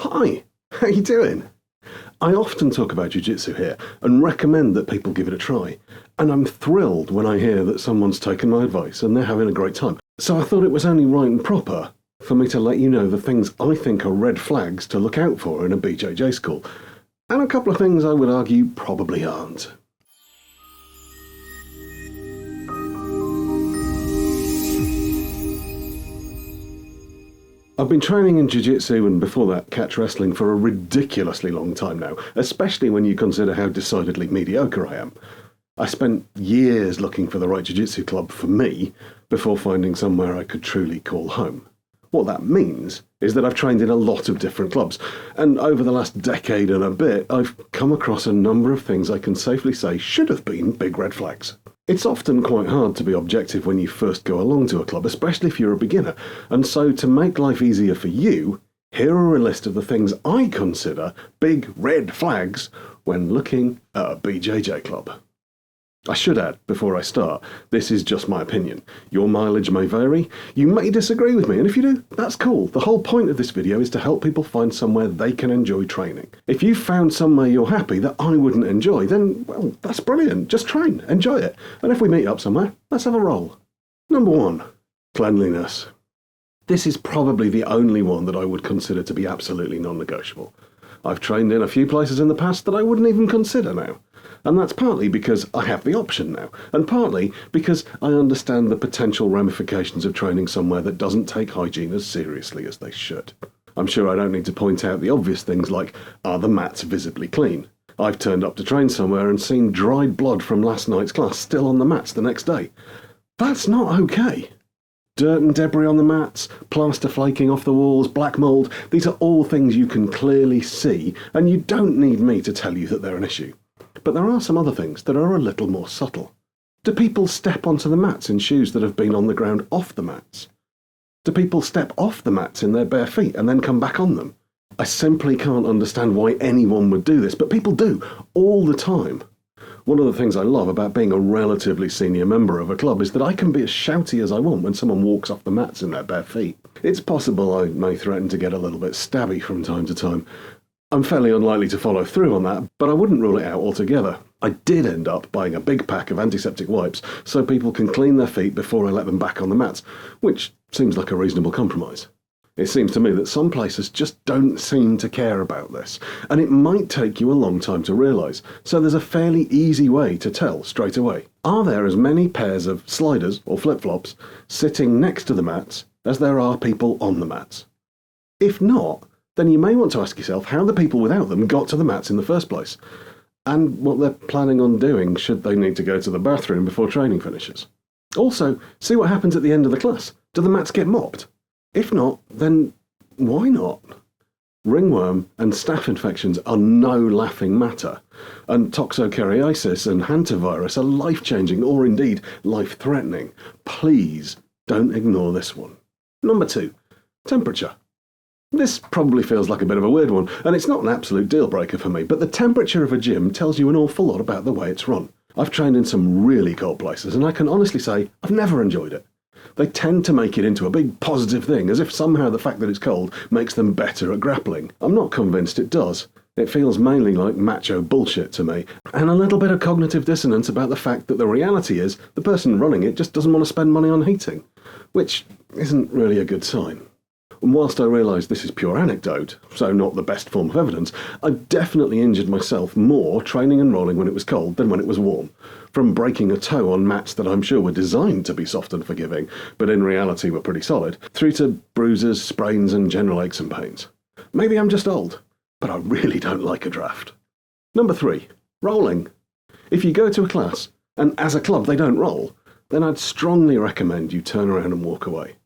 Hi, how you doing? I often talk about Jiu Jitsu here and recommend that people give it a try. And I'm thrilled when I hear that someone's taken my advice and they're having a great time. So I thought it was only right and proper for me to let you know the things I think are red flags to look out for in a BJJ school. And a couple of things I would argue probably aren't. I've been training in Jiu Jitsu and before that catch wrestling for a ridiculously long time now, especially when you consider how decidedly mediocre I am. I spent years looking for the right Jiu Jitsu club for me before finding somewhere I could truly call home. What that means is that I've trained in a lot of different clubs, and over the last decade and a bit, I've come across a number of things I can safely say should have been big red flags. It's often quite hard to be objective when you first go along to a club, especially if you're a beginner, and so to make life easier for you, here are a list of the things I consider big red flags when looking at a BJJ club. I should add, before I start, this is just my opinion. Your mileage may vary, you may disagree with me, and if you do, that's cool. The whole point of this video is to help people find somewhere they can enjoy training. If you've found somewhere you're happy that I wouldn't enjoy, then, well, that's brilliant. Just train, enjoy it. And if we meet up somewhere, let's have a roll. Number 1, cleanliness. This is probably the only one that I would consider to be absolutely non-negotiable. I've trained in a few places in the past that I wouldn't even consider now. And that's partly because I have the option now, and partly because I understand the potential ramifications of training somewhere that doesn't take hygiene as seriously as they should. I'm sure I don't need to point out the obvious things like, are the mats visibly clean? I've turned up to train somewhere and seen dried blood from last night's class still on the mats the next day. That's not okay. Dirt and debris on the mats, plaster flaking off the walls, black mould, these are all things you can clearly see, and you don't need me to tell you that they're an issue. But there are some other things that are a little more subtle. Do people step onto the mats in shoes that have been on the ground off the mats? Do people step off the mats in their bare feet and then come back on them? I simply can't understand why anyone would do this, but people do, all the time. One of the things I love about being a relatively senior member of a club is that I can be as shouty as I want when someone walks off the mats in their bare feet. It's possible I may threaten to get a little bit stabby from time to time. I'm fairly unlikely to follow through on that, but I wouldn't rule it out altogether. I did end up buying a big pack of antiseptic wipes so people can clean their feet before I let them back on the mats, which seems like a reasonable compromise. It seems to me that some places just don't seem to care about this, and it might take you a long time to realise, so there's a fairly easy way to tell straight away. Are there as many pairs of sliders or flip-flops sitting next to the mats as there are people on the mats? If not, then you may want to ask yourself how the people without them got to the mats in the first place, and what they're planning on doing should they need to go to the bathroom before training finishes. Also, see what happens at the end of the class. Do the mats get mopped? If not, then why not? Ringworm and staph infections are no laughing matter, and toxocariasis and hantavirus are life-changing or indeed life-threatening. Please don't ignore this one. Number 2, temperature. This probably feels like a bit of a weird one, and it's not an absolute deal-breaker for me, but the temperature of a gym tells you an awful lot about the way it's run. I've trained in some really cold places, and I can honestly say I've never enjoyed it. They tend to make it into a big positive thing, as if somehow the fact that it's cold makes them better at grappling. I'm not convinced it does. It feels mainly like macho bullshit to me, and a little bit of cognitive dissonance about the fact that the reality is the person running it just doesn't want to spend money on heating, which isn't really a good sign. And whilst I realise this is pure anecdote, so not the best form of evidence, I've definitely injured myself more training and rolling when it was cold than when it was warm. From breaking a toe on mats that I'm sure were designed to be soft and forgiving, but in reality were pretty solid, through to bruises, sprains and general aches and pains. Maybe I'm just old, but I really don't like a draft. Number 3, rolling. If you go to a class, and as a club they don't roll, then I'd strongly recommend you turn around and walk away.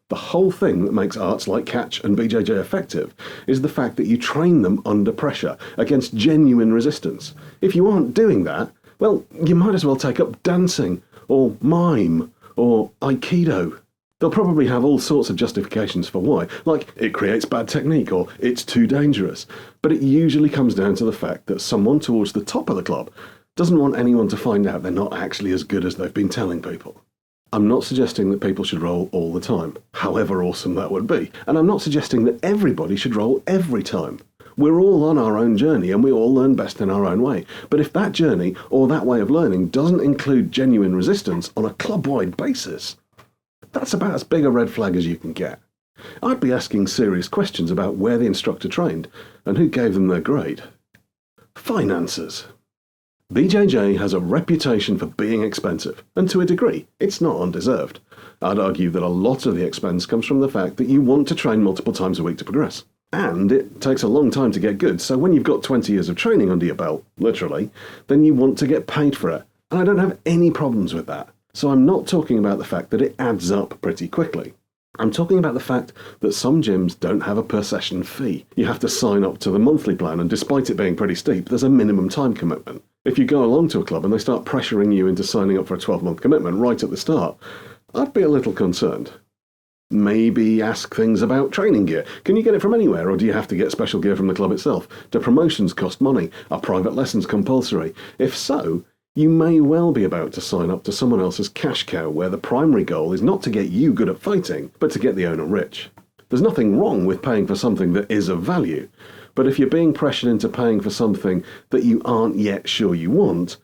The whole thing that makes arts like catch and BJJ effective is the fact that you train them under pressure, against genuine resistance. If you aren't doing that, well, you might as well take up dancing, or mime, or aikido. They'll probably have all sorts of justifications for why, like it creates bad technique or it's too dangerous. But it usually comes down to the fact that someone towards the top of the club doesn't want anyone to find out they're not actually as good as they've been telling people. I'm not suggesting that people should roll all the time, however awesome that would be. And I'm not suggesting that everybody should roll every time. We're all on our own journey and we all learn best in our own way. But if that journey or that way of learning doesn't include genuine resistance on a club-wide basis, that's about as big a red flag as you can get. I'd be asking serious questions about where the instructor trained and who gave them their grade. Finances. BJJ has a reputation for being expensive, and to a degree, it's not undeserved. I'd argue that a lot of the expense comes from the fact that you want to train multiple times a week to progress. And it takes a long time to get good, so when you've got 20 years of training under your belt, literally, then you want to get paid for it. And I don't have any problems with that. So I'm not talking about the fact that it adds up pretty quickly. I'm talking about the fact that some gyms don't have a per session fee. You have to sign up to the monthly plan, and despite it being pretty steep, there's a minimum time commitment. If you go along to a club and they start pressuring you into signing up for a 12-month commitment right at the start, I'd be a little concerned. Maybe ask things about training gear. Can you get it from anywhere, or do you have to get special gear from the club itself? Do promotions cost money? Are private lessons compulsory? If so, you may well be about to sign up to someone else's cash cow where the primary goal is not to get you good at fighting, but to get the owner rich. There's nothing wrong with paying for something that is of value, but if you're being pressured into paying for something that you aren't yet sure you want,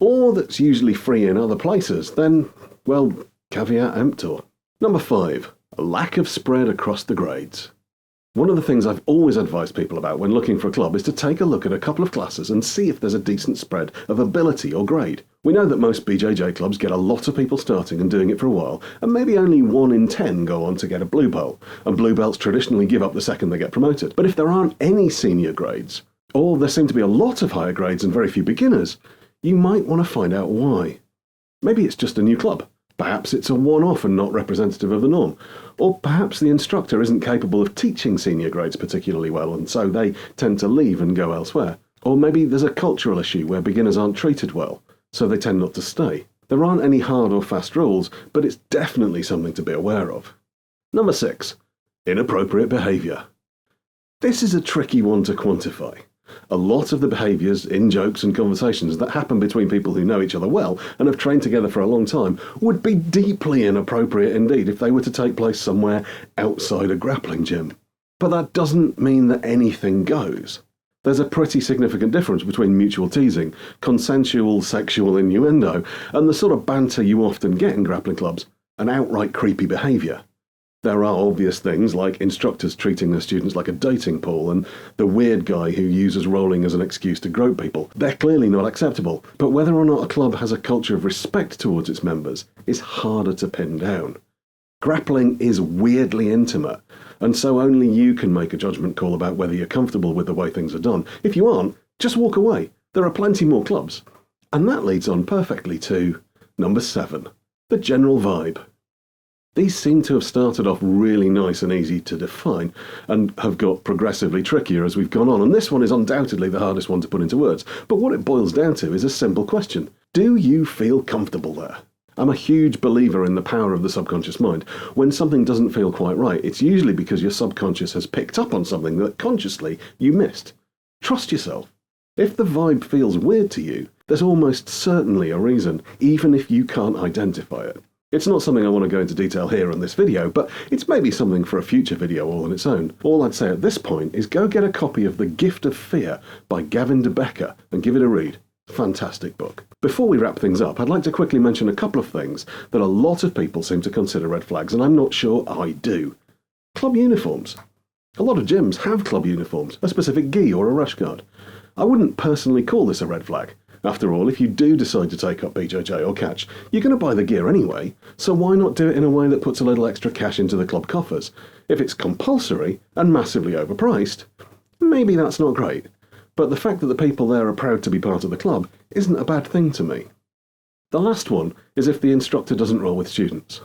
or that's usually free in other places, then, well, caveat emptor. Number 5. A lack of spread across the grades. One of the things I've always advised people about when looking for a club is to take a look at a couple of classes and see if there's a decent spread of ability or grade. We know that most BJJ clubs get a lot of people starting and doing it for a while, and maybe only 1 in 10 go on to get a blue belt, and blue belts traditionally give up the second they get promoted. But if there aren't any senior grades, or there seem to be a lot of higher grades and very few beginners, you might want to find out why. Maybe it's just a new club. Perhaps it's a one-off and not representative of the norm. Or perhaps the instructor isn't capable of teaching senior grades particularly well, and so they tend to leave and go elsewhere. Or maybe there's a cultural issue where beginners aren't treated well, so they tend not to stay. There aren't any hard or fast rules, but it's definitely something to be aware of. Number 6. Inappropriate behaviour. This is a tricky one to quantify. A lot of the behaviours, in-jokes and conversations that happen between people who know each other well and have trained together for a long time would be deeply inappropriate indeed if they were to take place somewhere outside a grappling gym. But that doesn't mean that anything goes. There's a pretty significant difference between mutual teasing, consensual sexual innuendo, and the sort of banter you often get in grappling clubs, and outright creepy behaviour. There are obvious things like instructors treating their students like a dating pool and the weird guy who uses rolling as an excuse to grope people. They're clearly not acceptable, but whether or not a club has a culture of respect towards its members is harder to pin down. Grappling is weirdly intimate, and so only you can make a judgment call about whether you're comfortable with the way things are done. If you aren't, just walk away. There are plenty more clubs. And that leads on perfectly to number 7, the general vibe. These seem to have started off really nice and easy to define, and have got progressively trickier as we've gone on, and this one is undoubtedly the hardest one to put into words. But what it boils down to is a simple question. Do you feel comfortable there? I'm a huge believer in the power of the subconscious mind. When something doesn't feel quite right, it's usually because your subconscious has picked up on something that consciously you missed. Trust yourself. If the vibe feels weird to you, there's almost certainly a reason, even if you can't identify it. It's not something I want to go into detail here on this video, but it's maybe something for a future video all on its own. All I'd say at this point is go get a copy of The Gift of Fear by Gavin de Becker and give it a read. Fantastic book. Before we wrap things up, I'd like to quickly mention a couple of things that a lot of people seem to consider red flags, and I'm not sure I do. Club uniforms. A lot of gyms have club uniforms, a specific gi or a rash guard. I wouldn't personally call this a red flag. After all, if you do decide to take up BJJ or catch, you're going to buy the gear anyway, so why not do it in a way that puts a little extra cash into the club coffers? If it's compulsory and massively overpriced, maybe that's not great. But the fact that the people there are proud to be part of the club isn't a bad thing to me. The last one is if the instructor doesn't roll with students.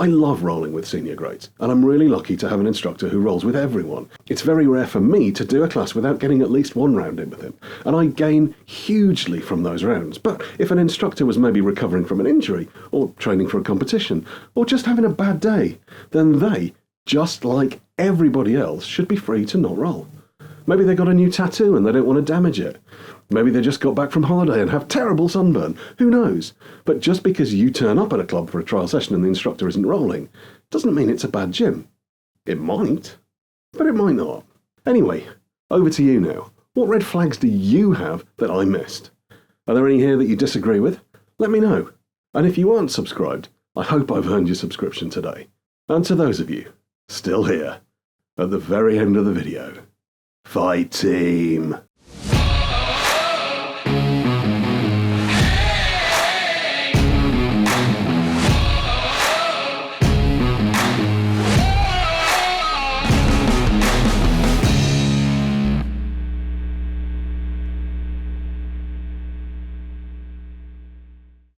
I love rolling with senior grades, and I'm really lucky to have an instructor who rolls with everyone. It's very rare for me to do a class without getting at least one round in with him, and I gain hugely from those rounds. But if an instructor was maybe recovering from an injury, or training for a competition, or just having a bad day, then they, just like everybody else, should be free to not roll. Maybe they got a new tattoo and they don't want to damage it. Maybe they just got back from holiday and have terrible sunburn. Who knows? But just because you turn up at a club for a trial session and the instructor isn't rolling, doesn't mean it's a bad gym. It might, but it might not. Anyway, over to you now. What red flags do you have that I missed? Are there any here that you disagree with? Let me know. And if you aren't subscribed, I hope I've earned your subscription today. And to those of you still here, at the very end of the video, fight team!